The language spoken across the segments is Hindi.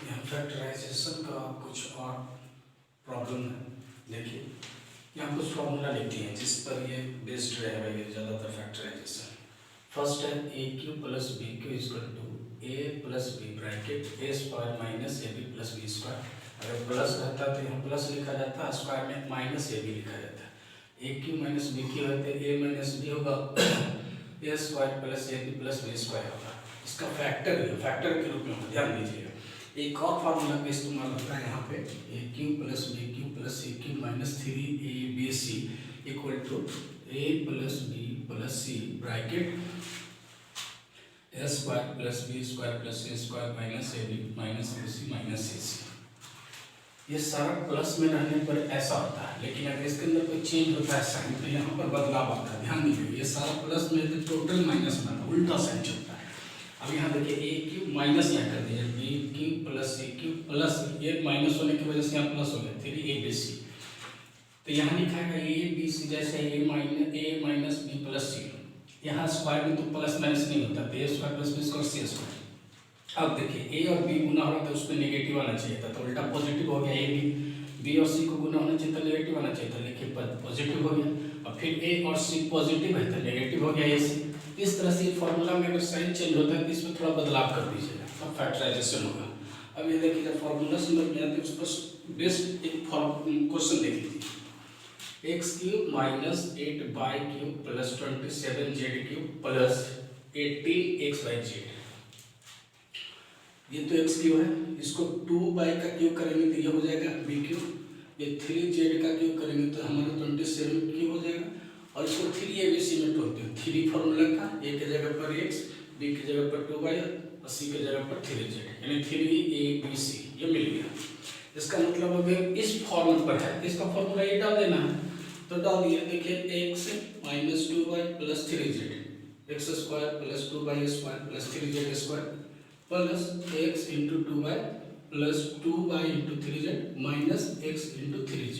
करते हैं फैक्टराइजेशन का कुछ और प्रॉब्लम है। देखिए यहाँ कुछ फॉर्मूला लिखती हैं जिस पर ये बेस्ड रहेगा ये ज़्यादातर फैक्टराइजेशन। फर्स्ट है A cube plus B cube equal to A plus B bracket A square minus A B plus B square. अगर प्लस रहता तो यहाँ प्लस लिखा जाता, स्क्वायर में माइनस ए बी लिखा जाता है। A cube minus B cube है तो ए माइनस बी होगा, A square plus A B plus B square होगा। इसका फैक्टर के रूप में ध्यान दीजिएगा। एक और फार्मूला का इस्तेमाल होता है यहाँ पे, A cube plus B cube plus A cube minus 3ab equal to A plus B plus C bracket A square plus B square plus A square minus A B minus B C minus C C. ये सारा प्लस में रहने पर ऐसा होता है, लेकिन अगर इसके अंदर कोई चेंज होता है साइन तो यहाँ पर बदलाव आता है। ध्यान दीजिए ये सारा प्लस में तो टोटल माइनस में उल्टा साइन चलता है। अब यहाँ देखिए ए क्यू माइनस यहाँ कर दीजिए b cube plus c cube plus ये माइनस होने की वजह से यहाँ प्लस हो गया 3ab तो यहाँ लिखा है ए बी सी जैसे ए माइनस बी प्लस सी। यहाँ स्क्वायर में तो प्लस माइनस नहीं होता तो ए square plus B square c square. अब देखिए ए और बी गुना हो रहा था उसमें नेगेटिव आना चाहिए था तो उल्टा पॉजिटिव हो गया। ए बी और सी को गुना होना चाहिए था नेगेटिव आना चाहिए था, लेकिन पॉजिटिव हो गया। अब फिर ए और सी पॉजिटिव है तो नेगेटिव हो गया ए सी। इस तरह से फॉर्मूला में अगर साइन चेंज होता है तो इसमें थोड़ा बदलाव कर दीजिएगा तब फैक्टराइजेशन होगा। अब ये देखिए जब फॉर्मूला समझ में आते उस पर बेस्ड एक क्वेश्चन देख लीजिए। X cube minus 8y cube plus 27z cube plus 18x/z। ये तो एक्स क्यूब है, इसको 2y का क्यूब करेंगे तो ये हो जाएगा b क्यूब। ये 3z का क्यूब करेंगे तो हमारा 27 क्यूब हो जाएगा। और इसको 3abc में तोड़ते हैं। 3 फॉर्मूला का a के जगह पर x, b की जगह पर 2y और c की जगह पर 3z यानी 3abc ये मिल गया। इसका मतलब अगर इस फॉर्मूले पर है इसका फॉर्मूला ये डाल देना है तो डाल दिया। देखिए x minus 2y plus 3z x square plus 2y square plus 3z square plus x into 2y plus 2y into 3z minus x into 3z।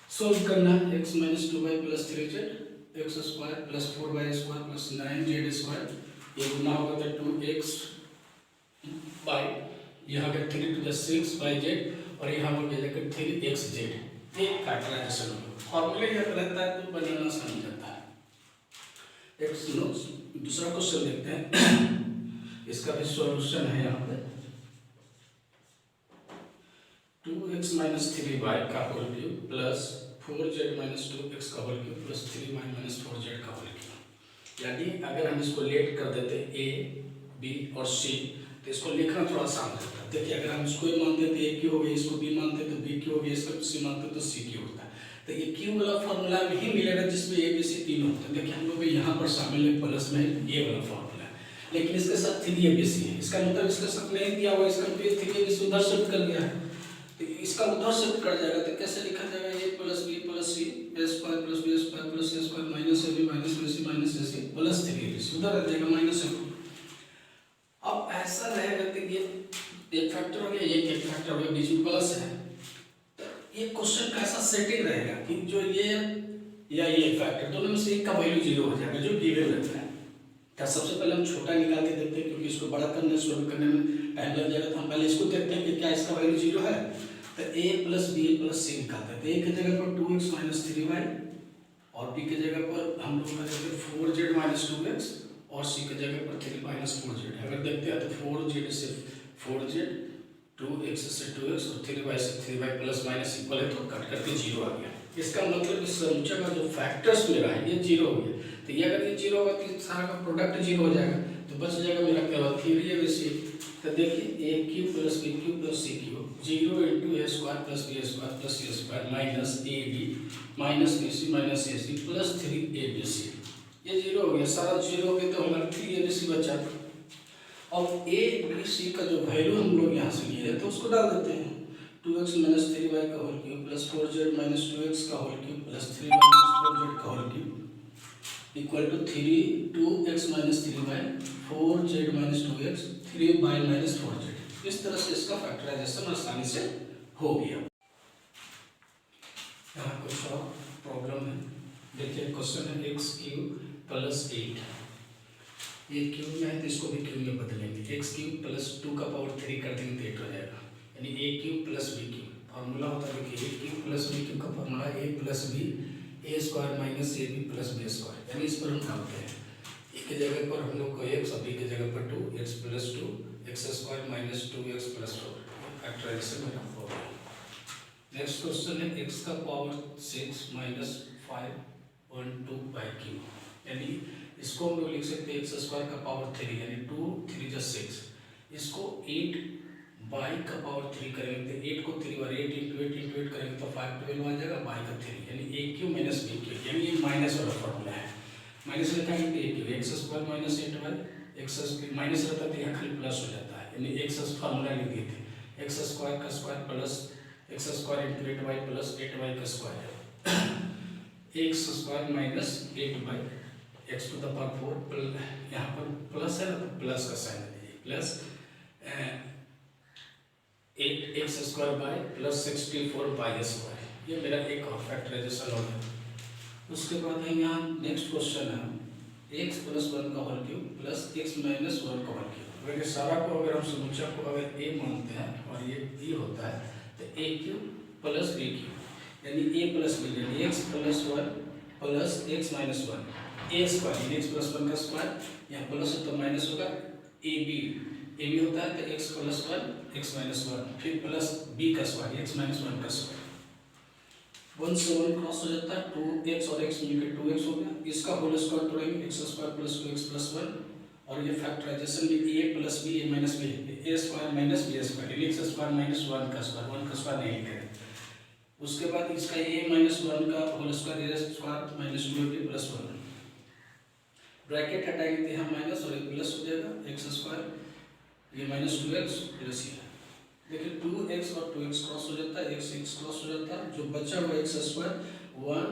Solve करना है x minus 2y plus 3z x square plus 4y square plus 9z square ये गुना होगा तो 2x बाई यहाँ का 3 to the 6/z और यहाँ हो जाएगा 3xz। ये फैक्टराइजेशन होगा। फॉर्मूला याद रहता है तो बनाना समझ जाता है। एक सुनो दूसरा क्वेश्चन देखते हैं। इसका भी सॉल्यूशन है यहाँ पे 2x माइनस 3y का whole cube plus 4z minus 2x का whole cube plus 3y minus 4z का होल क्यूब। यानी अगर हम इसको लेट कर देते a b और c तो इसको लिखना थोड़ा आसान रहता है। देखिए अगर हम इसको a मानते तो a क्यू हो गया, इसको b मानते तो b क्यू हो गया, इसको c मानते तो c क्यू होता है। तो ये क्यू वाला फॉर्मूला में ही मिलेगा जिसमें a b c तीनों होते हैं। देखिए हम लोग यहाँ पर शामिल है प्लस में ये वाला फॉर्मूला, लेकिन इसके साथ 3abc है। इसका मतलब इसके साथ नहीं दिया हुआ, इसका 3abc उधर शिफ्ट कर गया है तो इसका उधर शिफ्ट कर जाएगा तो कैसे लिखा जाएगा a plus b plus c a square plus b square plus c square minus ab minus bc minus ac plus 3abc उधर आ जाएगा माइनस ab। अब ऐसा रहेगा तो ये एक फैक्टर हो गया, ये एक फैक्टर हो गया, बीच में प्लस है तो ये क्वेश्चन का ऐसा सेटिंग रहेगा कि जो ये या ये फैक्टर दोनों में से एक का वैल्यू 0 हो जाएगा जो गिवन रहता है। तो सबसे पहले हम छोटा निकाल के देखते हैं क्योंकि इसको बड़ा करने सोल्व करने में टाइम लग जाएगा। तो हम पहले इसको देखते हैं कि क्या इसका वैल्यू 0 है तो a plus b plus c निकालते हैं। तो a की जगह पर 2x माइनस 3y और b की जगह पर हम लोग का जगह 4z माइनस 2x और c की जगह पर 3 माइनस 4z। अगर देखते हैं तो 4z से 4z 2x से 2x और 3y से 3y प्लस माइनस इक्वल है तो कट करके 0 आ गया। इसका मतलब इस समूचा का जो फैक्टर्स मेरा है ये 0 हो गया। तो ये अगर ये 0 होगा तो सारा का प्रोडक्ट 0 हो जाएगा तो बच जाएगा मेरा केवल 3abc। तो देखिए a Q plus b Q plus c Q 0 into a square plus b square plus c square minus ab minus bc minus ac plus 3abc। ये 0 हो गया, सारा 0 हो गया तो हमारा 3abc बचा। अब a b c का जो वैल्यू हम लोग यहाँ से लिए तो उसको डाल देते हैं। 2x माइनस 3y का whole cube plus 4z minus 2x का whole cube plus 3 minus 4z का whole cube equal to 2x minus 3y 4z minus 2x 3y minus 4z। इस तरह से इसका फैक्टराइजेशन आसानी से हो गया। यहाँ कुछ और प्रॉब्लम है। देखिए क्वेश्चन है x क्यूब प्लस 8 ये क्यूब में है तो इसको भी क्यूब में बदलेंगे, एक्स क्यूब प्लस 2 का पावर 3 कर देंगे तो 8 हो जाएगा, यानी A cube plus B cube. Formula होता है देखिए, A cube plus B cube का formula A plus B A square minus A B plus B square, यानी इस पर हम डालते हैं ए की जगह पर हम लोग को एक्स और बी की जगह पर 2, x plus 2 x square minus 2x plus 4, factorization मेरा हो गया। नेक्स्ट क्वेश्चन है एक्स का पावर 6 माइनस 512 बाई क्यू, यानी इसको हम लोग लिख सकते हैं एक्स स्क्वायर का पावर 3 यानी 2 3 जा 6, इसको 8 बाई का पावर 3 करेंगे तो 8 को 3 बार 8 इंटू 8 करेंगे तो 512 आ जाएगा बाई का 3, यानी A cube minus B cube, यानी ये माइनस वाला फॉर्मूला है। माइनस लिखा है A cube X square minus 8 Y X minus रहता है यहाँ खाली प्लस हो जाता है, यानी एक्स फॉर्मूला लिख दिए थे एक्स स्क्वायर का square plus X square into 8 Y plus 8 Y का square X square minus 8 Y X to the power 4, यहाँ पर प्लस है ना तो प्लस का साइन दीजिए, plus 8 x square by plus 64 by square, ये मेरा एक और फैक्टराइजेशन हो गया। उसके बाद है यहाँ नेक्स्ट क्वेश्चन है एक्स प्लस 1 का whole cube plus x minus 1 का होल क्यूब। अगर सारा को अगर हम समुच्चय को अगर ए मानते हैं और ये बी होता है तो ए क्यूब प्लस बी क्यूब, यानी ए प्लस बी, यानी x plus 1 plus x minus 1 ए स्क्वायर, यानी एक्स प्लस 1 का स्क्वायर, यहाँ प्लस है तो माइनस होगा, ए बी होता है तो एक्स प्लस 1 एक्स माइनस 1 फिर प्लस बी का स्क्वायर एक्स माइनस 1 का स्क्वायर, 1 से 1 क्रॉस हो जाता है, 2x और x मिलकर 2x हो गया, इसका होल स्क्वायर तोड़ेंगे x square plus 2x plus 1, और ये फैक्टराइजेशन में a plus B a minus b A square minus b square, यानी एक्स स्क्वायर माइनस 1 का स्क्वायर नहीं लिखेंगे। उसके बाद इसका a माइनस 1 का whole square A square minus 2ab plus 1, bracket हटाएंगे तो यहाँ माइनस और एक प्लस हो जाएगा, एक्स स्क्वायर ये माइनस 2x प्लस ये, देखिए 2x और 2x क्रॉस हो जाता है, x क्रॉस हो जाता है, जो बचा हुआ एक्स स्क्वायर 1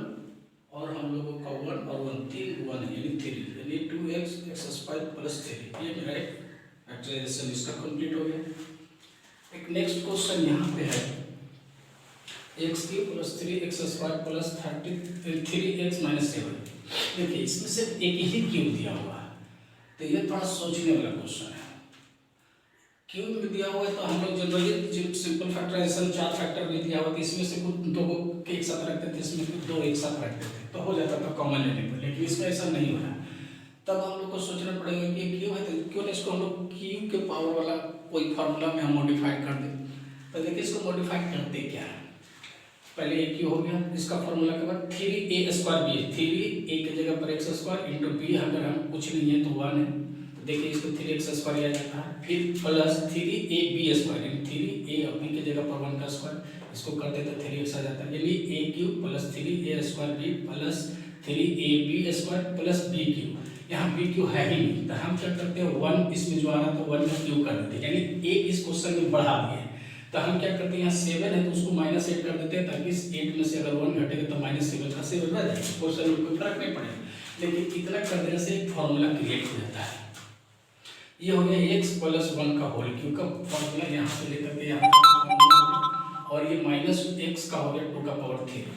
और हम लोगों का 1 और 1 3 1 है यानी 3, यानी 2x एक्स स्क्वायर प्लस 3, ये मेरा एक फैक्टराइजेशन इसका कंप्लीट हो गया। एक नेक्स्ट क्वेश्चन यहाँ पे है x cube plus 3x square plus 3x minus 7, देखिए इसमें सिर्फ एक ही क्यूब दिया हुआ है तो ये थोड़ा सोचने वाला क्वेश्चन है। क्यूब में दिया हुआ है तो हम लोग जनरली सिंपल फैक्टराइजेशन 4 फैक्टर में दिया हुआ था, इसमें से कुछ 2 को एक साथ रखते थे, इसमें कुछ 2 एक साथ रखते थे तो हो जाता था कॉमन लेने पर, लेकिन इसमें ऐसा नहीं हो रहा। तब हम लोग को सोचना पड़ेगा कि क्यूब है तो क्यों नहीं इसको हम लोग क्यूब के पावर वाला कोई फार्मूला में हम मॉडिफाइड कर दें। तो देखिए इसको मॉडिफाइड करते क्या है, पहले ए क्यू हो गया, इसका फार्मूला के बाद 3a स्क्वायर बी, 3a की जगह पर एक्स स्क्वायर इंटू बी, अगर हम कुछ नहीं है तो 1 है तो देखिए इसको 3x स्क्वायर आ जाता है, फिर प्लस 3ab स्क्वायर, यानी 3a और b की जगह पर 1 का स्क्वायर, इसको कर देते 3x आ जाता है, यानी a cube plus 3a square b plus 3ab square plus b cube, यहाँ b क्यूब है ही नहीं तो हम क्या करते हैं 1 इसमें जो आ रहा था 1 का क्यूब कर देते हैं, यानी a इस क्वेश्चन में बढ़ा दिए तो हम क्या करते हैं यहाँ 7 है तो उसको माइनस 8 कर देते हैं ताकि इस 8 में से अगर 1 घटेगा तो माइनस 7 का 7 रह जाएगा, क्वेश्चन में कोई फर्क नहीं पड़ेगा, लेकिन इतना कर देने से एक फॉर्मूला क्रिएट हो जाता है। ये हो गया x प्लस 1 का होल क्यूब का फॉर्मूला, यहाँ से लेकर के यहाँ और ये माइनस x का हो गया 2 का पावर 3।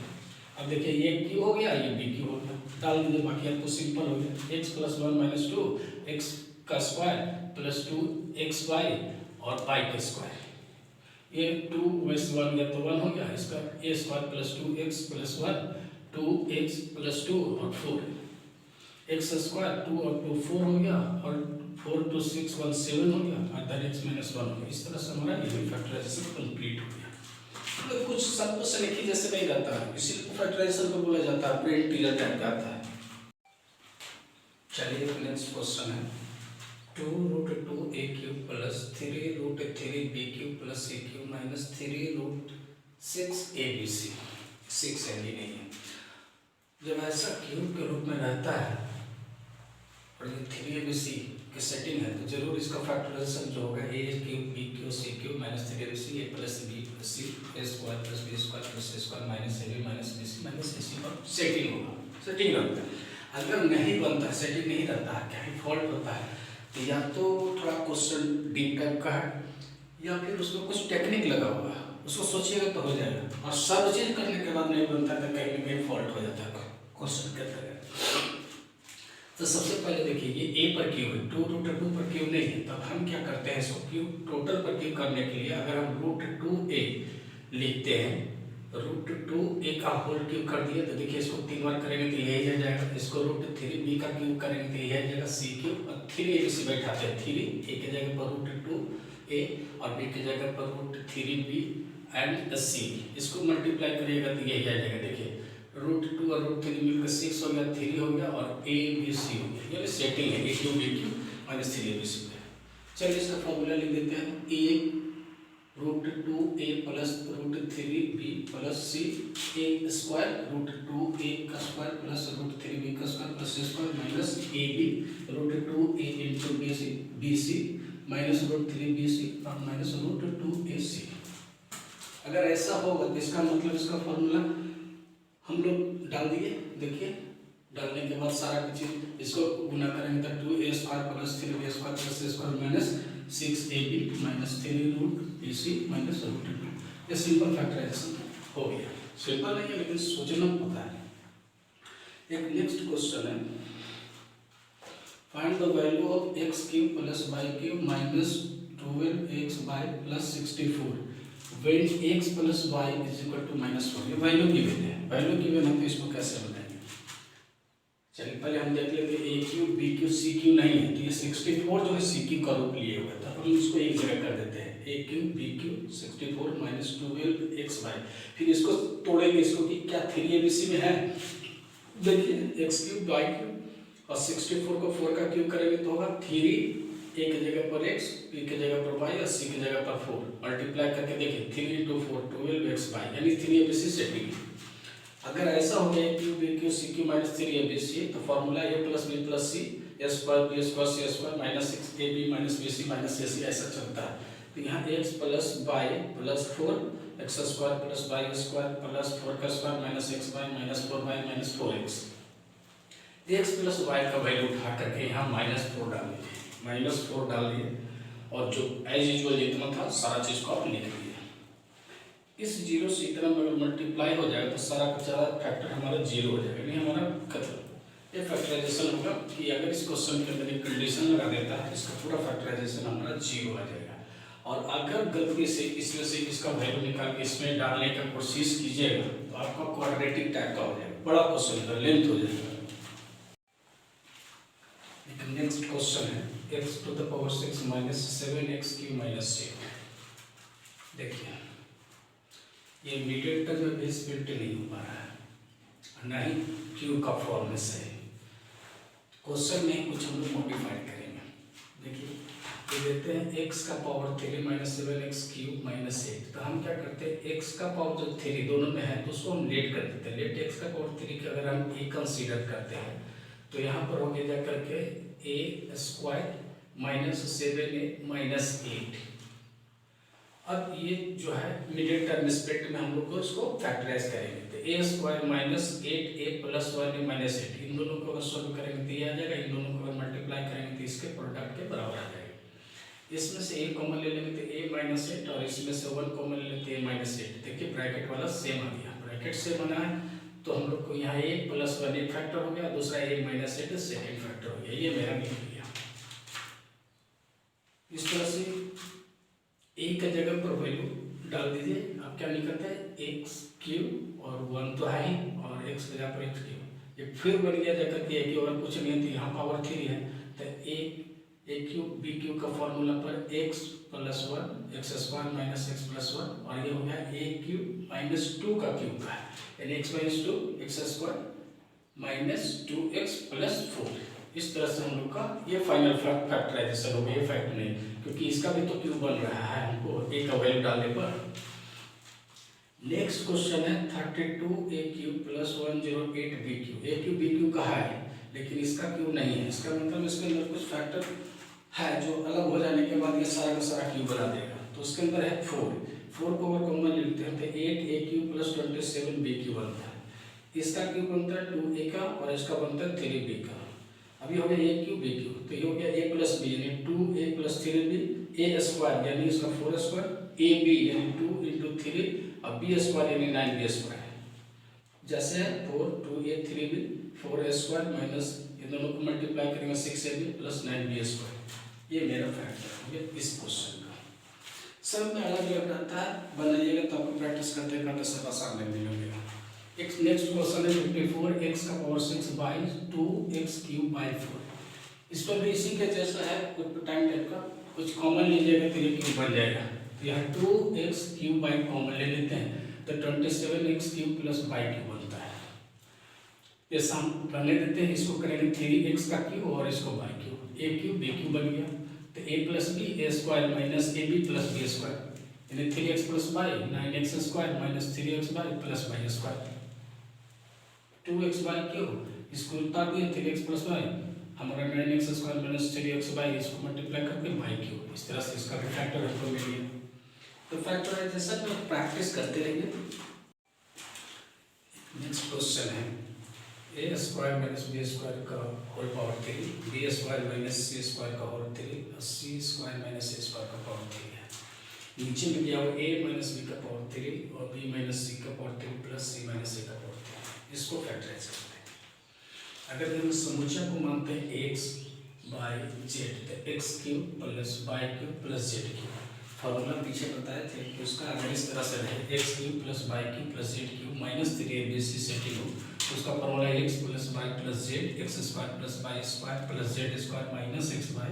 अब देखिए ये क्यू हो गया ये b क्यू हो गया, डाल दीजिए, बाकी आपको सिंपल हो गया x प्लस 1 माइनस 2 x का स्क्वायर प्लस 2xy और y का स्क्वायर, ये 2 वैसे 1 गया तो 1 हो गया, इसका a square plus 2x plus 1 2x plus 2 और 4 x स्क्वायर 2 और 2 4 हो गया और 4 to 6 1 7 हो गया और then x minus 1 हो गया। इस तरह से हमारा ये फैक्टराइजेशन कंप्लीट हो गया। तो कुछ सब कुछ एक ही जैसे नहीं रहता है, इसी फैक्टराइजेशन को बोला जाता है प्री इंटीजर टाइप का आता है। चलिए नेक्स्ट क्वेश्चन है 2 root 2a cube plus 3 root 3b cube plus a cube minus 3 root 6abc, 6 है नहीं है। जब ऐसा क्यूब के रूप में रहता है और ये 3abc की सेटिंग है तो जरूर इसका फैक्टराइजेशन जो होगा a cube b cube c cube minus 3abc a plus b plus c a square plus b square plus c square minus ab minus bc minus ac पर सेटिंग होगा, सेटिंग रहता है। अगर नहीं बनता, सेटिंग नहीं रहता है, कहीं फॉल्ट होता है तो या तो थोड़ा क्वेश्चन डीप टाइप का है या फिर उसमें कुछ टेक्निक लगा हुआ है, उसको सोचिएगा तो हो जाएगा। और सब चीज करने के बाद नहीं बनता तो कहीं ना कहीं फॉल्ट हो जाता है क्वेश्चन के अंदर। तो सबसे पहले देखिए ये ए पर क्यूब है, टू रूट टू पर क्यूब नहीं है, तब हम क्या करते हैं इसको क्यूब टोटल पर क्यूब करने के लिए अगर हम रूट टू ए लिखते हैं, रूट टू ए का होल क्यूब कर दिए तो देखिए इसको 3 बार करेंगे तो यही आ जाएगा, इसको रूट 3 बी का क्यूब करेंगे तो यही आ जाएगा सी क्यूब, और 3 ए बी सी बैठाते हैं, 3 ए के जगह पर रूट टू ए और बी की जगह पर रूट 3 बी एंड सी, इसको मल्टीप्लाई करिएगा तो यही आ जाएगा। देखिए रूट 2 और रूट 3 मिलकर 6 हो गया, 3 हो गया और ए बी सी हो गया, ये सेटिंग है A cube B cube minus 3 A B C है। चलिए इसका फॉर्मूला लिख देते हैं, A root 2 A plus root 3 B plus C A square root 2 A का स्क्वायर प्लस रूट 3 बी का square plus C square minus A B root 2 A into B C minus root 3 B C और माइनस रूट 2 ए सी। अगर ऐसा होगा तो इसका मतलब इसका फॉर्मूला हम लोग डाल दिए। देखिए डालने के बाद सारा कुछ इसको गुना करेंगे तो 2 A square plus 3 B square plus C square minus 6 A B minus 3 root B C minus root 2। ये सिंपल फैक्टराइजेशन हो गया। सिंपल नहीं है लेकिन सोचना पता है। एक नेक्स्ट क्वेश्चन है, find the value of x cube plus y cube minus 12x y plus 64 when x plus y is equal to minus 4। ये वैल्यू गिवन है, वैल्यू गिवन है तो इसको कैसे बताएंगे। चलिए पहले हम देख लेते हैं A cube B cube c cube नहीं है तो ये 64 जो है सी क्यूब का रूप लिए हुआ था, हम इसको एक जगह कर देते हैं A cube B cube 64 minus 12x Y, फिर इसको तोड़ेंगे इसको कि क्या 3abc में है। देखिए एक्स क्यूब वाई क्यूब और 64 को 4 का क्यूब करेंगे तो होगा 3 ए की जगह पर x, बी की जगह पर y और c की जगह पर 4 मल्टीप्लाई करके देखिए 3 into 4 12x वाई यानी 3abc सेटिंग। अगर ऐसा हो गया cube B cube c cube minus 3abc तो formula a plus B plus C A square b square c square minus 6ab minus bc minus ac ऐसा चलता है। तो यहाँ x plus y plus 4 x square plus y square plus 4 का square minus x y minus 4y minus 4x। x plus y का वैल्यू उठा करके यहाँ माइनस 4 डाल दीजिए, माइनस 4 डाल दिए और जो एज यूजुअल जितना था सारा चीज को आप लिख दिए। इस जीरो से इतना अगर मल्टीप्लाई हो जाएगा तो सारा का सारा फैक्टर हमारा जीरो हो जाएगा, नहीं हमारा खत्म। ये फैक्टराइजेशन होगा कि अगर इस क्वेश्चन के अंदर एक कंडीशन लगा देता है इसका पूरा फैक्टराइजेशन हमारा जीरो आ जाएगा। और अगर गलती से इसमें से इसका वैल्यू निकाल के इसमें डालने का कोशिश कीजिएगा तो आपका क्वाड्रेटिक टाइप का हो जाएगा, बड़ा क्वेश्चन का लेंथ हो जाएगा। नेक्स्ट क्वेश्चन है x to the power 6 minus 7x cube minus 8। देखिए ये न्यूमरेटर में बेस बिल्ट नहीं हो पा रहा है, ना ही क्यूब का फॉर्म में से। क्वेश्चन में कुछ हम लोग मॉडिफाई करेंगे। देखिए ये देते हैं x का power 3 minus 7x cube minus 8, तो हम क्या करते हैं x का पावर जो 3 दोनों में है तो उसको हम लेट कर देते हैं। लेट x का पावर 3 का अगर हम a कंसीडर करते हैं तो यहाँ पर हो गया जा करके a square minus 7a minus 8। अब ये जो है मिडिल टर्म स्पेक्ट में हम लोग को इसको फैक्टराइज करेंगे तो a square minus 8a plus 1a minus 8, इन दोनों को अगर सॉल्व करेंगे तो ये आ जाएगा, इन दोनों को अगर मल्टीप्लाई करेंगे तो इसके प्रोडक्ट के बराबर आ जाएगा। इसमें से a कॉमन ले लेंगे तो a माइनस 8 और इसमें से 1 कॉमन ले लेते हैं a माइनस 8। देखिए ब्रैकेट वाला सेम आ गया, ब्रैकेट सेम बना है तो हम लोग को यहाँ a प्लस 1 एक फैक्टर हो गया, दूसरा a माइनस 8 सेकेंड फैक्टर हो गया। ये मेरा लिख दिया। इस तरह से a का जगह पर वैल्यू डाल दीजिए। आप क्या निकलता है x क्यूब और 1 तो है ही और x की जगह पर x क्यूब, ये फिर बन गया जाकर के a की और कुछ नहीं है तो यहाँ पावर 3 है तो a क्यूब b क्यूब का फॉर्मूला पर x plus 1 x square minus x plus 1 और ये हो गया a क्यूब माइनस 2 का क्यूब का है यानी x minus 2 x square minus 2x plus 4। इस तरह से हम लोग का ये फाइनल फैक्टराइजेशन हो गया। ये फैक्ट नहीं क्योंकि इसका भी तो क्यूब बन रहा है हमको a का वैल्यू डालने पर। नेक्स्ट क्वेश्चन है 32a cube plus 108b cube. a cube b cube का है लेकिन इसका क्यूब नहीं है, इसका मतलब इसके अंदर कुछ फैक्टर है जो अलग हो जाने के बाद ये सारा का सारा क्यूब बना देगा। तो उसके अंदर है 4 को अगर कॉमन लेते हैं तो 8a cube plus 27b cube बनता है। इसका क्यूब बनता है 2a का और इसका बनता है 3b का। अभी हो गया a क्यूब b क्यूब तो ये हो गया a प्लस b यानी 2a plus 3b, a square यानी इसका 4 स्क्वायर, ab यानी 2 इंटू 3 और b स्क्वायर यानी 9b स्क्वायर। जैसे 4 2a 3b 4a square minus ये दोनों को मल्टीप्लाई करेंगे 6ab प्लस 9b²। ये मेरा फैक्टर हो गया इस क्वेश्चन का। सब में अलग अलग रहता है, बनाइएगा तो आपको प्रैक्टिस करते करते सब आसान लगने लगेगा। नेक्स्ट क्वेश्चन है 54 x का पावर 6 बाई 2x³ बाई 4। इस पर भी इसी के जैसा है, कुछ टाइम टाइप का कुछ कॉमन लीजिएगा तो ये क्यूब बन जाएगा। तो यहाँ 2x³ बाई कॉमन ले लेते हैं तो 27x³ प्लस बाई क्यूब बनता है। ये साम करने देते हैं, इसको करेंगे 3x का क्यूब और इसको बाई क्यूब, a³ b³ बन गया। तो a plus b a² minus ab plus b² यानी 3x plus y 9x² minus 3x y plus y²। 2x y cube इसको उतार दिया 3x प्लस बाई, हमारा 9x² माइनस 3x बाई, इसको मल्टीप्लाई करके बाई क्यूब। इस तरह से इसका भी फैक्टर हमको मिल गया। तो फैक्टराइजेशन में प्रैक्टिस करते रहिए। नेक्स्ट क्वेश्चन है a² माइनस b² का whole power 3, b² minus c² का होल 3 और c² माइनस a² का पावर 3 है। नीचे में दिया हुआ a माइनस b का पावर 3 और b माइनस c का power 3 plus c minus a का पावर 3। इसको फैक्टराइज करते हैं। अगर हम समुच्चय को मानते हैं x बाई z तो x³ plus y³ plus z³ formula पीछे बताए थे कि उसका अगर इस तरह से रहे x³ plus y³ plus z³ minus 3abc setting हो तो उसका formula x plus y plus z x² plus y² plus z² minus x y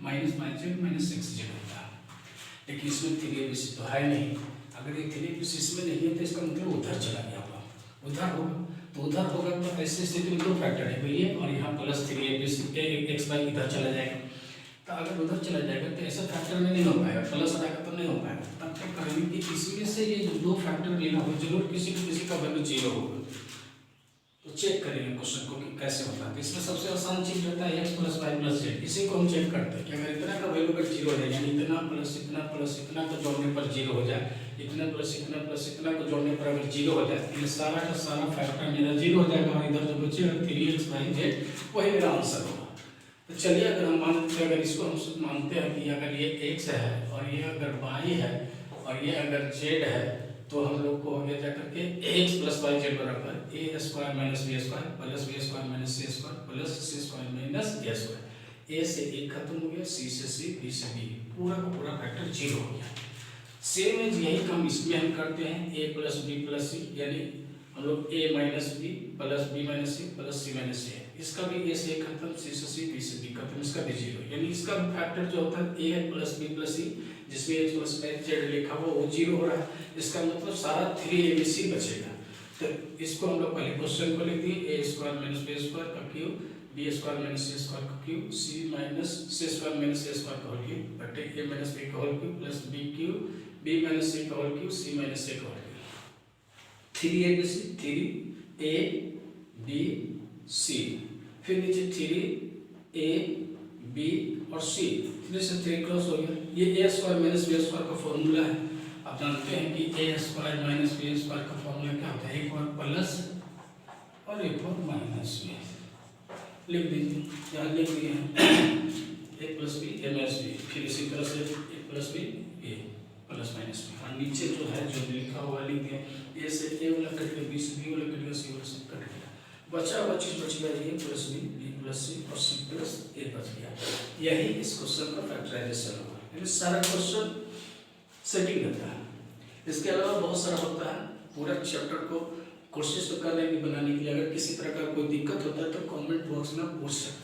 minus y z minus 6z होता है। लेकिन इसमें 3abc तो है नहीं। अगर ये 3abc इसमें नहीं है तो इसका मतलब उधर चला गया होगा, उधर होगा। तो उधर होगा तो ऐसी स्थिति में दो फैक्टर है भैया, और यहाँ प्लस 3abc x y इधर चला जाएगा। तो अगर उधर चला जाएगा तो ऐसा फैक्टर में नहीं हो पाएगा, प्लस आएगा तो नहीं हो पाएगा। तब तक करेंगे कि इसमें से ये जो दो फैक्टर लेना हो जरूर किसी का वैल्यू 0 होगा। तो चेक करेंगे क्वेश्चन को कि कैसे होता है। तो इसमें सबसे आसान चीज रहता है x plus y plus z। इसी को हम चेक करते हैं कि अगर इतना का वैल्यू अगर 0 हो जाए यानी इतना प्लस इतना को जोड़ने पर 0 हो जाए, इतना प्लस इतना को जोड़ने पर अगर 0 हो जाए तो ये सारा का सारा फैक्टर मेरा 0 हो जाएगा और इधर जो बचेगा 3x बाई z वही मेरा आंसर होगा। तो चलिए अगर हम मानते हैं, अगर इसको हम मानते हैं कि अगर ये x है और ये अगर y है और ये अगर z है तो हम लोग को हो गया जाकर के x प्लस वाई जेड बराबर a² minus b² plus b² minus c² plus c² minus a²। a से a खत्म हो गया, c से c, b से b, पूरा का पूरा फैक्टर 0 हो गया। सेम यही काम इसमें हम करते हैं a plus b plus c, यानी हम लोग a minus b plus b minus c plus c minus a। इसका भी a से a खत्म, c से c, b से b खत्म, इसका भी 0। यानी इसका फैक्टर जो होता है a plus b plus c जिसमें x प्लस z लिखा हुआ वो 0 हो रहा है। इसका मतलब सारा 3abc बचेगा। तो इसको हम लोग पहले क्वेश्चन को लिख दिए a² माइनस b² का क्यूब b² माइनस c² का cube c minus c² minus a² का होल क्यूब बटे a माइनस b का whole cube plus b cube b minus c का whole cube c minus a का whole cube. 3abc 3a b c, फिर नीचे 3a b और c, 3 से 3 क्रॉस हो गया। ये a² माइनस b² का फॉर्मूला है। आप जानते हैं कि a² माइनस b² का फॉर्मूला क्या होता है, एक बार प्लस और एक बार माइनस में लिख दीजिए। यहाँ लिख दिए हैं a plus b a minus b, फिर इसी तरह से a plus b a plus minus b, और नीचे जो है जो लिखा हुआ लिख दिया। a से a वाला कट गया, b से b वाला कट गया, c वाला से कट गया, बचा हुआ चीज बच गया a plus b plus c और c प्लस a बच गया। यही इस क्वेश्चन का फैक्टराइजेशन होगा। यानी सारा क्वेश्चन सेटिंग रहता है। इसके अलावा बहुत सारा होता है। पूरा चैप्टर को कोशिश तो कर रहे हैं बनाने के लिए। अगर किसी तरह का कोई दिक्कत होता है तो कमेंट बॉक्स में पूछ सकते हैं।